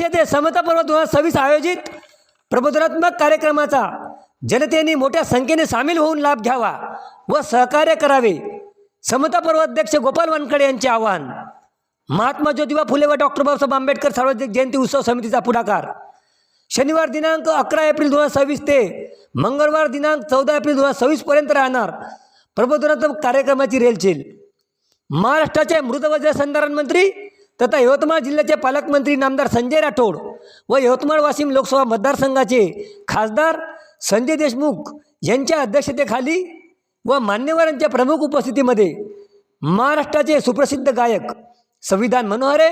दिग्रस येथे समता पर्व 2026 आयोजित प्रबोधनात्मक कार्यक्रमाचा जनतेने मोठ्या संख्येने सामील होऊन लाभ घ्यावा व सहकार्य करावे, समता पर्व अध्यक्ष गोपाल वानखडे यांचे आवाहन. महात्मा ज्योतिबा फुले व डॉक्टर बाबासाहेब आंबेडकर सार्वजनिक जयंती उत्सव समितीचा पुढाकार. शनिवार दिनांक 11 एप्रिल 2026 ते मंगळवार दिनांक 14 एप्रिल 2026 पर्यंत राहणार प्रबोधनात्मक कार्यक्रमाची रेलचेल. महाराष्ट्राचे मृद व जलसंधारण मंत्री तथा यवतमाळ जिल्ह्याचे पालकमंत्री नामदार संजय राठोड व यवतमाळ वाशिम लोकसभा मतदारसंघाचे खासदार संजय देशमुख यांच्या अध्यक्षतेखाली व मान्यवरांच्या प्रमुख उपस्थितीमध्ये महाराष्ट्राचे सुप्रसिद्ध गायक संविधान मनोहरे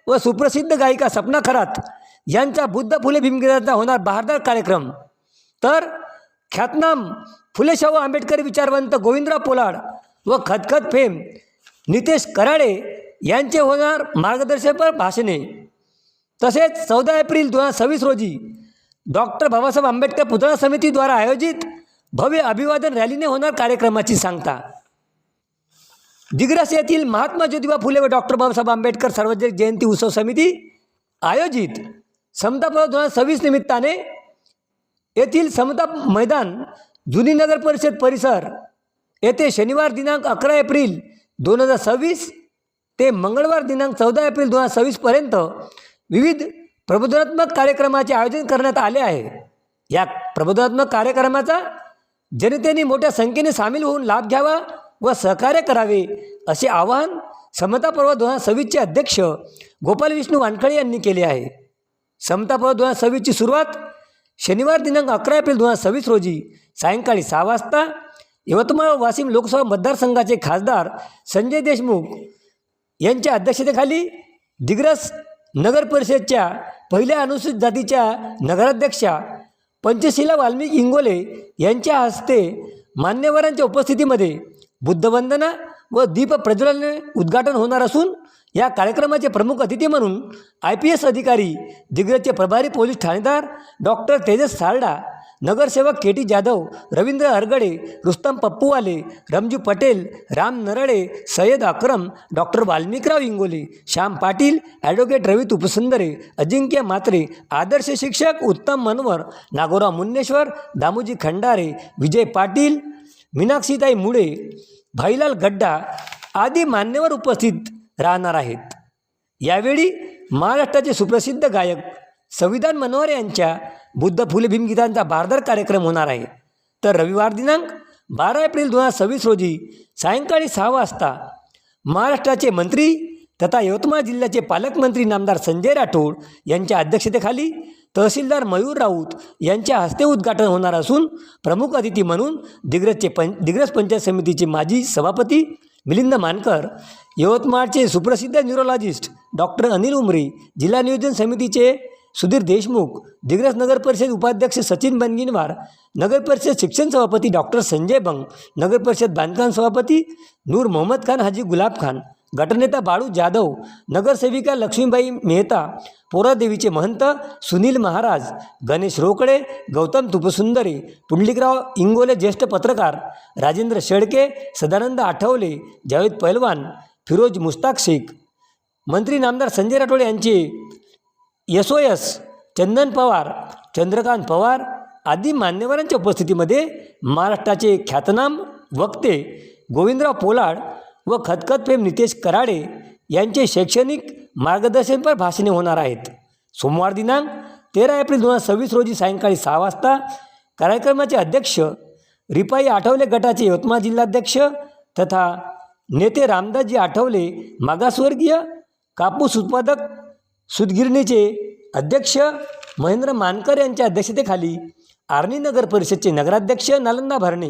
व सुप्रसिद्ध गायिका सपना खरात यांचा बुद्ध फुले भीमगीतांचा होणार बहारदार कार्यक्रम. तर ख्यातनाम फुले शाहू आंबेडकर विचारवंत गोविंदराव पोलाड व खतखत फेम नितेश कराडे यांचे होणार मार्गदर्शनपर भाषणे. तसेच 14 एप्रिल 2026 रोजी डॉक्टर बाबासाहेब आंबेडकर पुतळा समितीद्वारा आयोजित भव्य अभिवादन रॅलीने होणार कार्यक्रमाची सांगता. दिग्रस येथील महात्मा ज्योतिबा फुले व डॉक्टर बाबासाहेब आंबेडकर सार्वजनिक जयंती उत्सव समिती आयोजित समता पर्व 2026 निमित्ताने येथील समता मैदान जुनी नगर परिषद परिसर येथे शनिवार दिनांक 11 एप्रिल 2026 ते मंगळवार दिनांक 14 एप्रिल 2026 पर्यंत विविध प्रबोधनात्मक कार्यक्रमाचे आयोजन करण्यात आले आहे. या प्रबोधनात्मक कार्यक्रमाचा जनतेने मोठ्या संख्येने सामील होऊन लाभ घ्यावा व सहकार्य करावे असे आवाहन समता पर्व 2026चे अध्यक्ष गोपाल विष्णू वानखडे यांनी केले आहे. समता पर्व 2026ची सुरुवात शनिवार दिनांक 11 एप्रिल 2026 रोजी सायंकाळी 6 वाजता यवतमाळ वाशिम लोकसभा मतदारसंघाचे खासदार संजय देशमुख यांच्या अध्यक्षतेखाली दिग्रस नगर परिषदच्या पहिल्या अनुसूचित जातीच्या नगराध्यक्षा पंचशीला वाल्मिकी इंगोले यांच्या हस्ते मान्यवरांच्या उपस्थितीमध्ये बुद्धवंदना व दीप प्रज्वलने उद्घाटन होणार असून या कार्यक्रमाचे प्रमुख अतिथी म्हणून IPS अधिकारी दिग्रसचे प्रभारी पोलीस ठाणेदार डॉक्टर तेजस सारडा, नगरसेवक KT Jadhav, Ravindra Hargade, Rustam Pappuwale, Ramju Patel, Ram Narale, Syed Akram, doctor Valmikrao Ingole, Shyam Patil, advocate Ravi Tupsundare, Ajinkya Mhatre, आदर्श शिक्षक उत्तम मनोहर, नागोराव मुन्नेश्वर, दामोजी खंडारे, विजय पाटील, मीनाक्षीताई मुळे, भाईलाल गड्डा आदी मान्यवर उपस्थित राहणार आहेत. यावेळी महाराष्ट्राचे सुप्रसिद्ध गायक संविधान मनोहरे यांच्या बुद्ध फुले भीमगीतांचा बहारदार कार्यक्रम होणार आहे. तर रविवार दिनांक 12 एप्रिल 2026 रोजी सायंकाळी 6 वाजता महाराष्ट्राचे मंत्री तथा यवतमाळ जिल्ह्याचे पालकमंत्री नामदार संजय राठोड यांच्या अध्यक्षतेखाली तहसीलदार मयूर राऊत यांच्या हस्ते उद्घाटन होणार असून प्रमुख अतिथी म्हणून दिग्रस पंचायत समितीचे माजी सभापती मिलिंद मानकर, यवतमाळचे सुप्रसिद्ध न्यूरोलॉजिस्ट डॉक्टर अनिल उमरी, जिल्हा नियोजन समितीचे सुधीर देशमुख, दिग्रस नगर परिषद उपाध्यक्ष सचिन बनगिनवार, नगर परिषद शिक्षण सभापती डॉक्टर संजय बंग, नगर परिषद बांधकाम सभापती नूर मोहम्मद खान हाजी गुलाब खान, गटनेता बाळू जाधव, नगरसेविका लक्ष्मीबाई मेहता, पोरादेवीचे महंत सुनील महाराज, गणेश रोकडे, गौतम तुपसुंदरे, पुंडलिकराव इंगोले, ज्येष्ठ पत्रकार राजेंद्र शेळके, सदानंद आठवले, जावेद पहलवान, फिरोज मुश्ताक शेख, मंत्री नामदार संजय राठोड यांचे SOS, चंदन पवार, चंद्रकांत पवार आदी मान्यवरांच्या उपस्थितीमध्ये महाराष्ट्राचे ख्यातनाम वक्ते गोविंदराव पोलाड व खतखत फेम नितेश कराडे यांचे शैक्षणिक मार्गदर्शनपर भाषणे होणार आहेत. सोमवार दिनांक 13 एप्रिल 2026 रोजी सायंकाळी 6 वाजता कार्यक्रमाचे अध्यक्ष रिपाई आठवले गटाचे यवतमाळ जिल्हाध्यक्ष तथा नेते रामदासजी आठवले मागासवर्गीय कापूस उत्पादक सूतगिरणीचे अध्यक्ष महेंद्र मानकर यांच्या अध्यक्षतेखाली आर्णी नगर परिषदचे नगराध्यक्ष नालंदा भरणे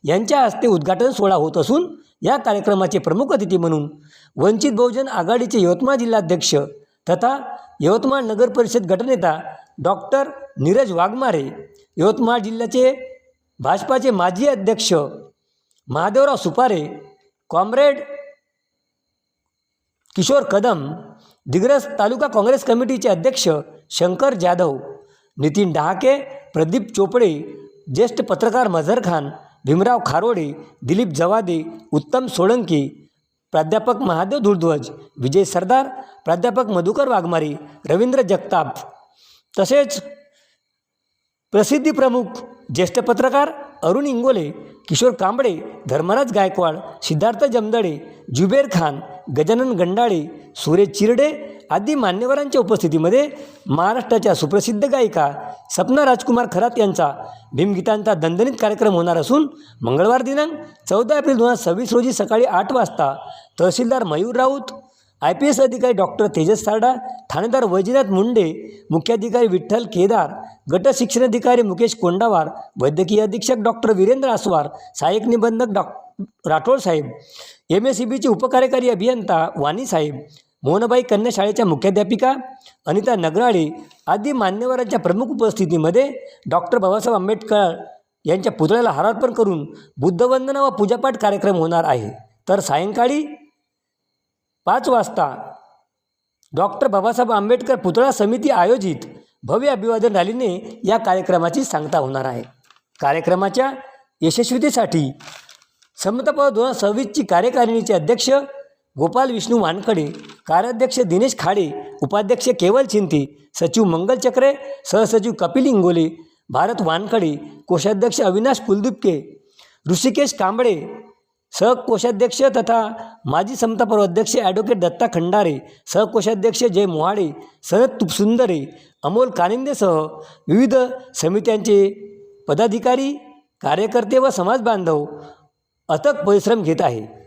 यांच्या हस्ते उद्घाटन सोहळा होत असून या कार्यक्रमाचे प्रमुख अतिथी म्हणून वंचित बहुजन आघाडीचे यवतमाळ जिल्हाध्यक्ष तथा यवतमाळ नगर परिषद गटनेता डॉक्टर नीरज वाघमारे, यवतमाळ जिल्ह्याचे भाजपाचे माजी अध्यक्ष महादेवराव सुपारे, कॉम्रेड किशोर कदम, दिग्रस तालुका काँग्रेस कमिटीचे अध्यक्ष शंकर जाधव, नितीन डहाके, प्रदीप चोपडे, ज्येष्ठ पत्रकार मझर खान, भीमराव खारोडे, दिलीप जवादे, उत्तम सोळंकी, प्राध्यापक महादेव धुळध्वज, विजय सरदार, प्राध्यापक मधुकर वाघमारे, रवींद्र जगताप, तसेच प्रसिद्धी प्रमुख ज्येष्ठ पत्रकार अरुण इंगोले, किशोर कांबळे, धर्मराज गायकवाड, सिद्धार्थ जमदडे, जुबेर खान, गजानन गंडाळे, सुरेश चिरडे आदी मान्यवरांच्या उपस्थितीमध्ये महाराष्ट्राच्या सुप्रसिद्ध गायिका सपना राजकुमार खरात यांचा भीमगीतांचा दणदणीत कार्यक्रम होणार असून मंगळवार दिनांक 14 एप्रिल 2026 रोजी सकाळी 8 वाजता तहसीलदार मयूर राऊत, IPS अधिकारी डॉक्टर तेजस सारडा, ठाणेदार वैजनाथ मुंडे, मुख्याधिकारी विठ्ठल केदार, गट शिक्षणाधिकारी मुकेश कोंडावार, वैद्यकीय अधीक्षक डॉक्टर वीरेंद्र आसवार, सहाय्यक निबंधक राठोड साहेब, MSEBचे उपकार्यकारी अभियंता वाणी साहेब, मोहनबाई कन्या शाळेच्या मुख्याध्यापिका अनिता नगराळे आदी मान्यवरांच्या प्रमुख उपस्थितीमध्ये डॉक्टर बाबासाहेब आंबेडकर यांच्या पुतळ्याला हारार्पण करून बुद्धवंदना व पूजापाठ कार्यक्रम होणार आहे. तर सायंकाळी 5 वाजता डॉक्टर बाबासाहेब आंबेडकर पुतळा समिती आयोजित भव्य अभिवादन रॅलीने या कार्यक्रमाची सांगता होणार आहे. कार्यक्रमाच्या यशस्वीतेसाठी समता पवार 2026ची कार्यकारिणीचे अध्यक्ष गोपाल विष्णू वानकडे, कार्याध्यक्ष दिनेश खाडे, उपाध्यक्ष केवल चिंती, सचिव मंगल चक्रे, सहसचिव कपिल इंगोले, भारत वानकडे, कोषाध्यक्ष अविनाश कुलदुपके, ऋषिकेश कांबळे, सहकोषाध्यक्ष तथा माजी समता पवार अध्यक्ष ॲडव्होकेट दत्ता खंडारे, सहकोषाध्यक्ष जय मोहाडे, सनत तुपसुंदरे, अमोल कानिंदेसह विविध समित्यांचे पदाधिकारी, कार्यकर्ते व समाज बांधव अथक परिश्रम घेत आहे.